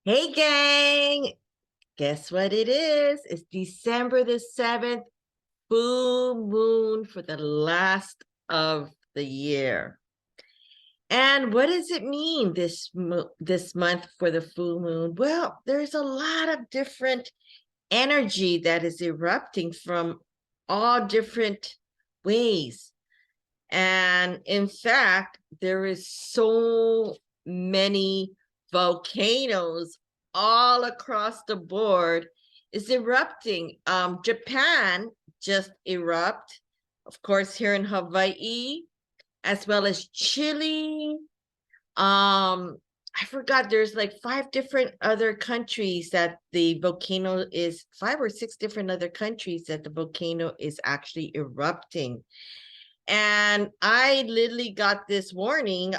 Hey, gang. Guess what it is? It's December the 7th, full moon for the last of the year. And what does it mean this month for the full moon? Well, there's a lot of different energy that is erupting from all different ways. And in fact, there is so many volcanoes all across the board is erupting. Japan just erupt, of course, here in Hawaii, as well as Chile. I forgot there's like five different other countries that the volcano is, five or six different other countries that the volcano is actually erupting. And I literally got this warning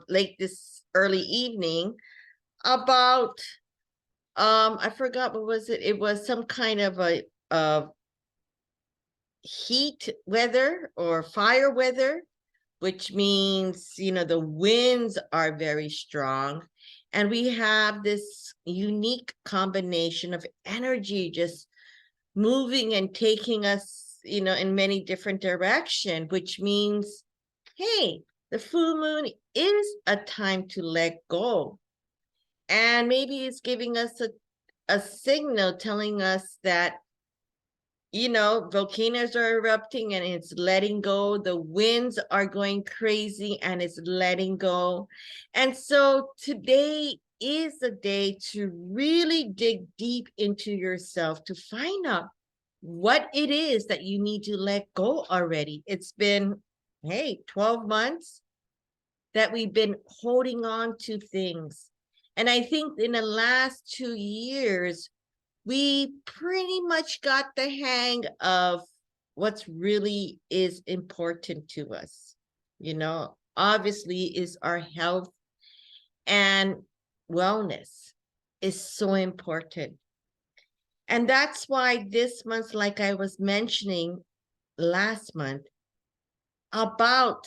late this early evening about I forgot what was it? It was some kind of a heat weather or fire weather, which means, the winds are very strong. And we have this unique combination of energy just moving and taking us, in many different directions, which means, hey, the full moon is a time to let go. And maybe it's giving us a signal telling us that, volcanoes are erupting and it's letting go. The winds are going crazy and it's letting go. And so today is the day to really dig deep into yourself to find out what it is that you need to let go already. It's been, hey, 12 months that we've been holding on to things. And I think in the last 2 years, we pretty much got the hang of what's really is important to us. Obviously is our health and wellness is so important. And that's why this month, like I was mentioning last month, about,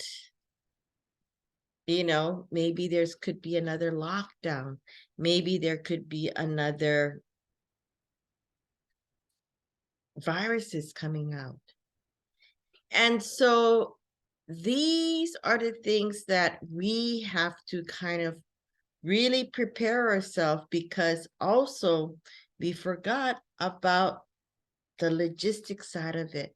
maybe there's could be another lockdown. Maybe there could be another viruses coming out. And so these are the things that we have to kind of really prepare ourselves, because also we forgot about the logistics side of it,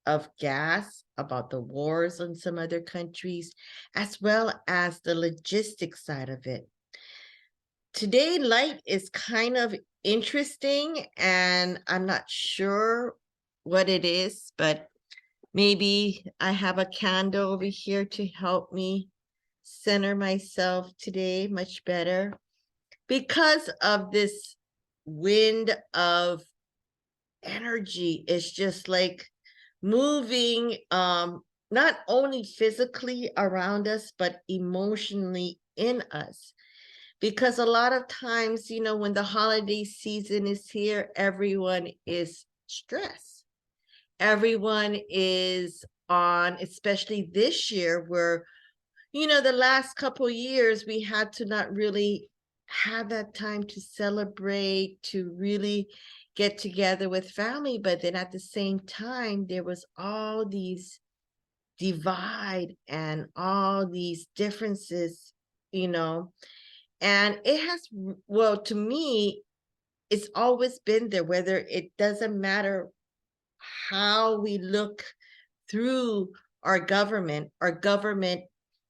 of gas, about the wars in some other countries, as well as the logistics side of it. Today, light is kind of interesting, and I'm not sure what it is, but maybe I have a candle over here to help me center myself today much better. Because of this wind of energy, it's just like moving, not only physically around us, but emotionally in us. Because a lot of times, when the holiday season is here, everyone is stressed. Everyone is on, especially this year, where, the last couple years, we had to not really have that time to celebrate, to really get together with family. But then at the same time, there was all these divide and all these differences, and it has, well, to me, it's always been there, whether it doesn't matter how we look through our government,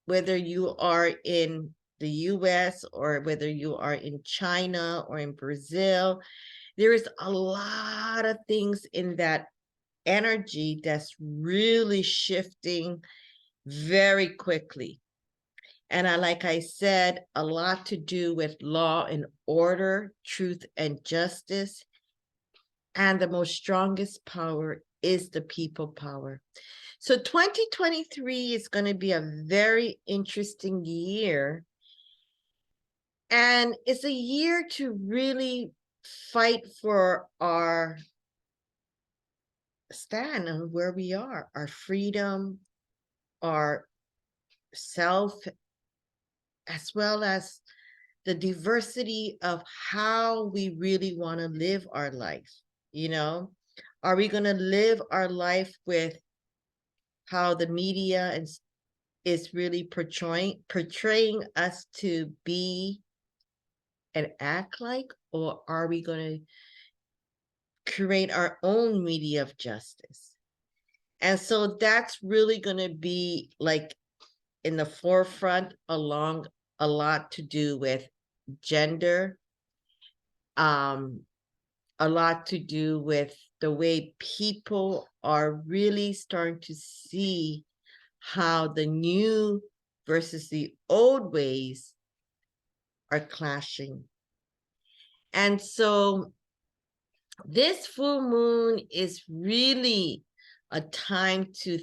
whether you are in the US or whether you are in China or in Brazil, there is a lot of things in that energy that's really shifting very quickly. And like I said, a lot to do with law and order, truth and justice. And the most strongest power is the people power. So 2023 is going to be a very interesting year. And it's a year to really fight for our stand on where we are, our freedom, our self as well as the diversity of how we really want to live our life. You know, are we going to live our life with how the media is really portraying us to be and act like, or are we going to create our own media of justice? And so that's really going to be like in the forefront, along a lot to do with gender, a lot to do with the way people are really starting to see how the new versus the old ways are clashing. And so this full moon is really a time to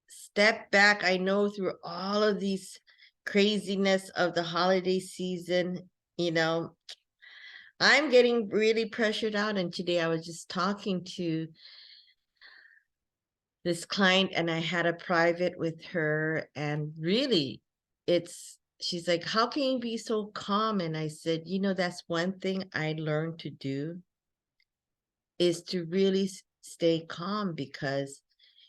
step back. I know through all of these craziness of the holiday season, you know, I'm getting really pressured out. And today I was just talking to this client and I had a private with her, and really she's like, how can you be so calm? And I said, you know, that's one thing I learned to do, is to really stay calm, because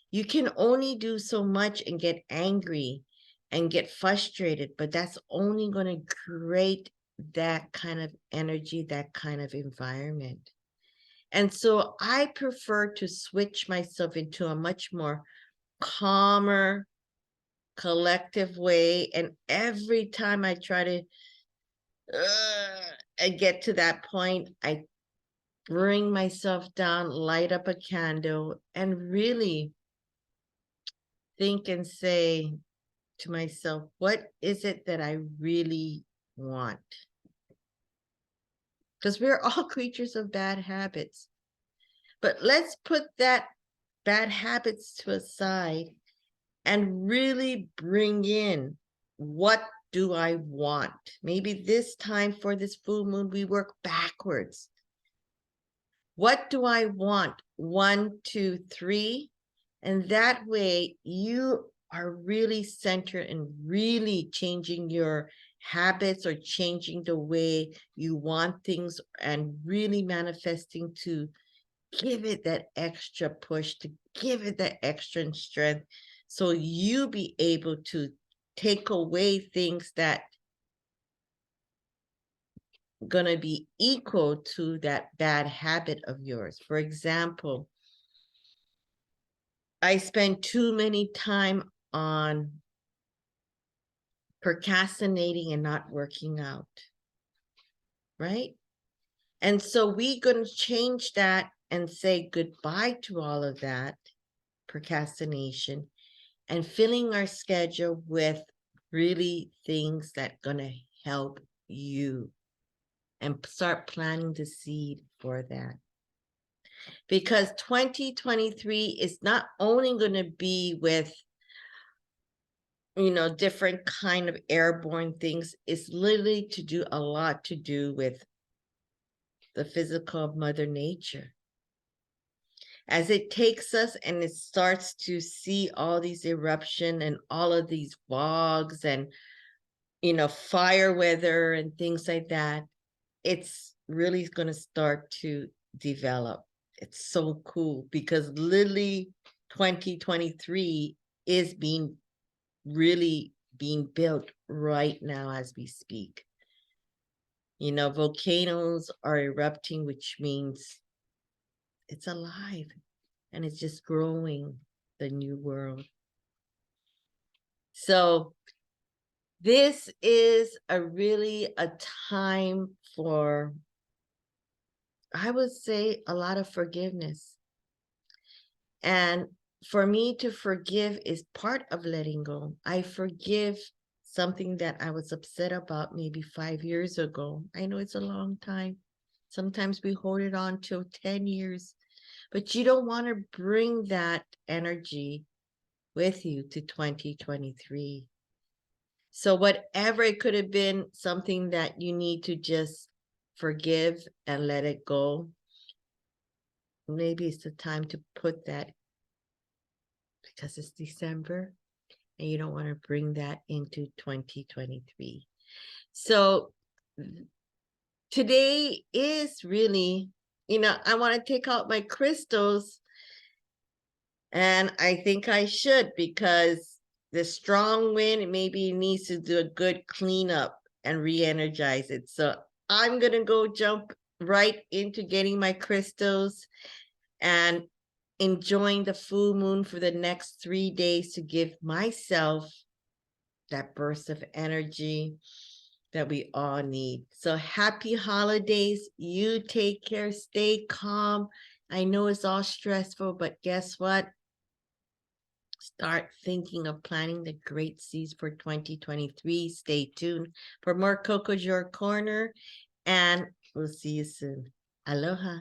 you can only do so much and get angry and get frustrated, but that's only going to create that kind of energy, that kind of environment. And so I prefer to switch myself into a much more calmer, collective way. And every time I try to and get to that point, I bring myself down, light up a candle, and really think and say to myself, what is it that I really want? Because we're all creatures of bad habits. But let's put that bad habits to a side and really bring in, what do I want? Maybe this time for this full moon, we work backwards. What do I want? 1, 2, 3. And that way you are really centered and really changing your habits, or changing the way you want things, and really manifesting to give it that extra push, to give it that extra strength, so you be able to take away things that gonna be equal to that bad habit of yours. For example, I spend too many time on procrastinating and not working out, right? And so we're going to change that and say goodbye to all of that procrastination, and filling our schedule with really things that going to help you, and start planting the seed for that. Because 2023 is not only going to be with, you know, different kind of airborne things, it's literally to do a lot to do with the physical of Mother Nature. As it takes us and it starts to see all these eruption and all of these fogs and, you know, fire weather and things like that, it's really going to start to develop. It's so cool, because literally 2023 is really being built right now as we speak. You know, volcanoes are erupting, which means it's alive and it's just growing, the new world. So this is really a time for, I would say, a lot of forgiveness. And for me to forgive is part of letting go. I forgive something that I was upset about maybe 5 years ago. I know it's a long time. Sometimes we hold it on till 10 years, but you don't want to bring that energy with you to 2023. So whatever it could have been, something that you need to just forgive and let it go, maybe it's the time to put that, because it's December, and you don't want to bring that into 2023. So today is really, I want to take out my crystals, and I think I should, because the strong wind maybe needs to do a good cleanup and re-energize it. So I'm going to go jump right into getting my crystals and enjoying the full moon for the next 3 days to give myself that burst of energy that we all need. So happy holidays. You take care. Stay calm. I know it's all stressful, but guess what? Start thinking of planning the great seas for 2023. Stay tuned for more Cocojor Corner, and we'll see you soon. Aloha.